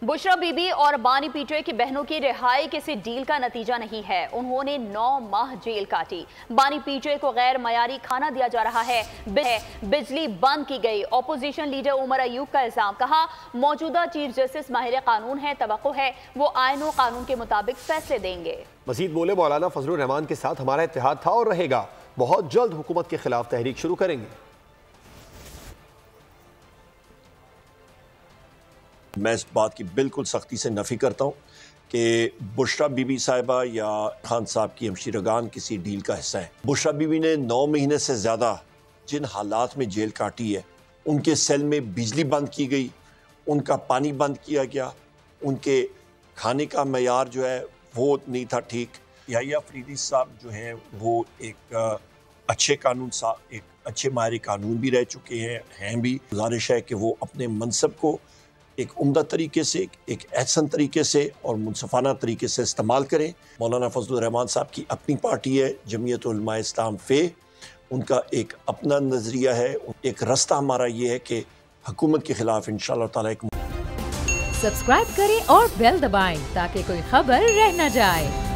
बुशरा बीबी और बानी पीटीआई की बहनों की रिहाई किसी डील का नतीजा नहीं है। उन्होंने 9 माह जेल काटी। बानी पीटीआई को गैर मयारी खाना दिया जा रहा है। बिजली बंद की गई। ऑपोजिशन लीडर उमर अयूब का इल्जाम। कहा मौजूदा चीफ जस्टिस माहिर कानून है, तवक्को है वो आईन और कानून के मुताबिक फैसले देंगे। मजीद बोले मौलाना फजलुर रहमान के साथ हमारा इत्तेहाद था और रहेगा। बहुत जल्द हुकूमत के खिलाफ तहरीक शुरू करेंगे। मैं इस बात की बिल्कुल सख्ती से नफ़ी करता हूँ कि बुशरा बीबी साहिबा या खान साहब की हमशीरगान किसी डील का हिस्सा है। बुशरा बीबी ने 9 महीने से ज़्यादा जिन हालात में जेल काटी है, उनके सेल में बिजली बंद की गई, उनका पानी बंद किया गया, उनके खाने का मयार जो है वो नहीं था ठीक। याहिया अफरीदी साहब जो हैं वो एक अच्छे माहिर कानून भी रह चुके हैं भी। गुजारिश है कि वो अपने मनसब को एक उम्दा तरीके से, एक एहसन तरीके से और मुनसफाना तरीके से इस्तेमाल करें। मौलाना फजलुर रहमान साहब की अपनी पार्टी है जमीयत उलमा इस्लाम फे, उनका एक अपना नज़रिया है। एक रास्ता हमारा ये है कि हुकूमत के खिलाफ इंशाअल्लाह ताला एक सब्सक्राइब करें और बेल दबाएं ताकि कोई खबर रह न जाए।